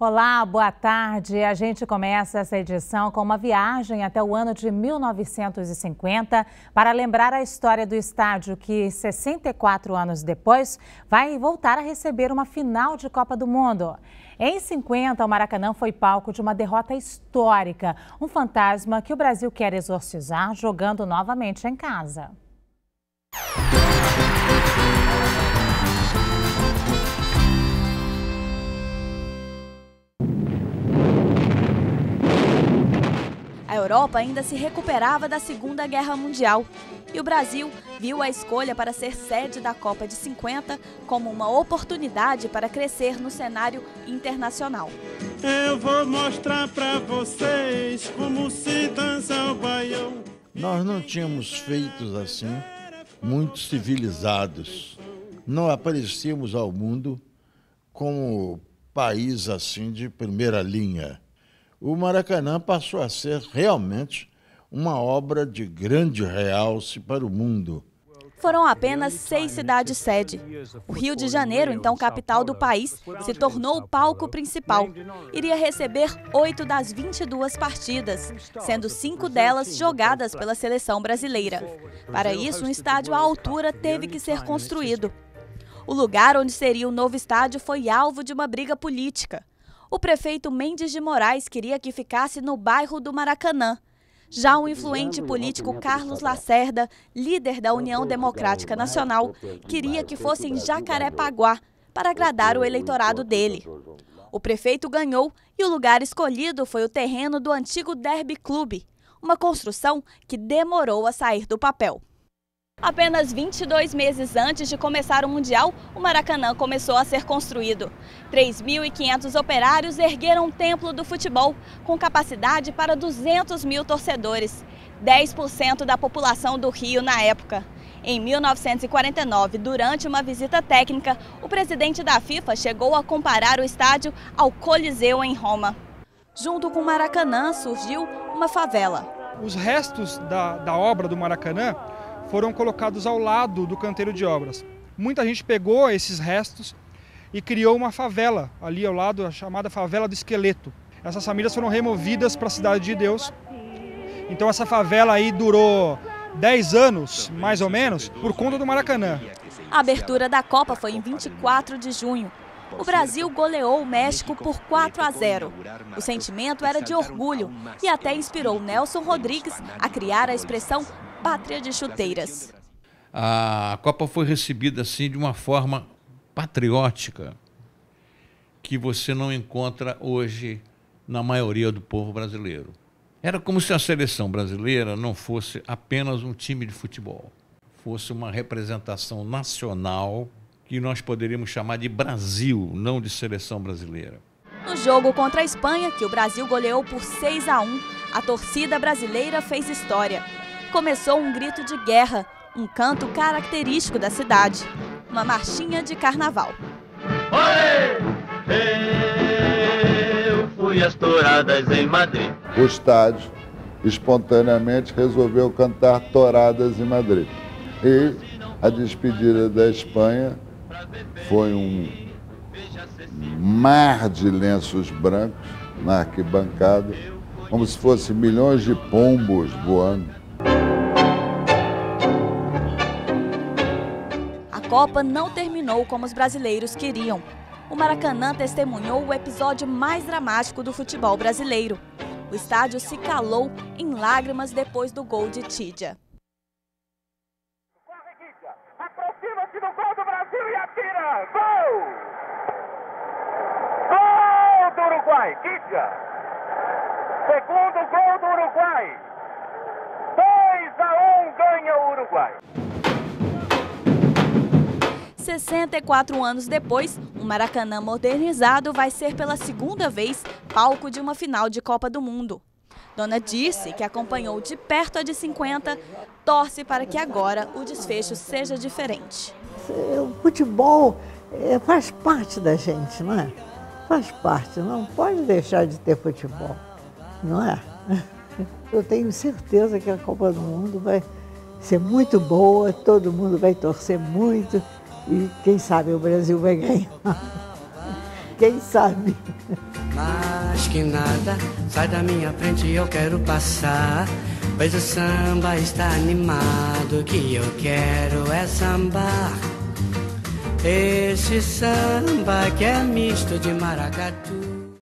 Olá, boa tarde. A gente começa essa edição com uma viagem até o ano de 1950 para lembrar a história do estádio que, 64 anos depois, vai voltar a receber uma final de Copa do Mundo. Em 50, o Maracanã foi palco de uma derrota histórica, um fantasma que o Brasil quer exorcizar jogando novamente em casa. A Europa ainda se recuperava da Segunda Guerra Mundial e o Brasil viu a escolha para ser sede da Copa de 50 como uma oportunidade para crescer no cenário internacional. Eu vou mostrar para vocês como se dança o baião. Nós não tínhamos feitos assim, muito civilizados. Não aparecíamos ao mundo como país assim de primeira linha. O Maracanã passou a ser realmente uma obra de grande realce para o mundo. Foram apenas 6 cidades-sede. O Rio de Janeiro, então capital do país, se tornou o palco principal. Iria receber 8 das 22 partidas, sendo 5 delas jogadas pela seleção brasileira. Para isso, um estádio à altura teve que ser construído. O lugar onde seria o novo estádio foi alvo de uma briga política. O prefeito Mendes de Moraes queria que ficasse no bairro do Maracanã. Já o influente político Carlos Lacerda, líder da União Democrática Nacional, queria que fosse em Jacarepaguá, para agradar o eleitorado dele. O prefeito ganhou e o lugar escolhido foi o terreno do antigo Derby Clube, uma construção que demorou a sair do papel. Apenas 22 meses antes de começar o Mundial, o Maracanã começou a ser construído. 3.500 operários ergueram um templo do futebol, com capacidade para 200 mil torcedores, 10% da população do Rio na época. Em 1949, durante uma visita técnica, o presidente da FIFA chegou a comparar o estádio ao Coliseu em Roma. Junto com o Maracanã surgiu uma favela. Os restos da obra do Maracanã foram colocados ao lado do canteiro de obras. Muita gente pegou esses restos e criou uma favela ali ao lado, a chamada Favela do Esqueleto. Essas famílias foram removidas para a Cidade de Deus. Então essa favela aí durou 10 anos, mais ou menos, por conta do Maracanã. A abertura da Copa foi em 24 de junho. O Brasil goleou o México por 4-0. O sentimento era de orgulho e até inspirou Nelson Rodrigues a criar a expressão Pátria de Chuteiras. A Copa foi recebida assim de uma forma patriótica que você não encontra hoje na maioria do povo brasileiro. Era como se a seleção brasileira não fosse apenas um time de futebol, fosse uma representação nacional que nós poderíamos chamar de Brasil, não de seleção brasileira. No jogo contra a Espanha, que o Brasil goleou por 6-1, a torcida brasileira fez história. Começou um grito de guerra, um canto característico da cidade, uma marchinha de carnaval. Eu fui às touradas em Madrid. O estádio espontaneamente resolveu cantar touradas em Madrid. E a despedida da Espanha foi um mar de lenços brancos na arquibancada, como se fossem milhões de pombos voando. A Copa não terminou como os brasileiros queriam. O Maracanã testemunhou o episódio mais dramático do futebol brasileiro. O estádio se calou em lágrimas depois do gol de Tídia. Aproxima-se do gol do Brasil e atira! Gol! Gol do Uruguai! Tídia! Segundo gol do Uruguai! 2-1 ganha o Uruguai! 64 anos depois, o Maracanã modernizado vai ser pela segunda vez palco de uma final de Copa do Mundo. Dona Dirce, que acompanhou de perto a de 50, torce para que agora o desfecho seja diferente. O futebol faz parte da gente, não é? Faz parte, não pode deixar de ter futebol, não é? Eu tenho certeza que a Copa do Mundo vai ser muito boa, todo mundo vai torcer muito. E quem sabe o Brasil vai ganhar. Quem sabe? Mais que nada, sai da minha frente, eu quero passar. Pois o samba está animado, o que eu quero é sambar. Esse samba que é misto de maracatu.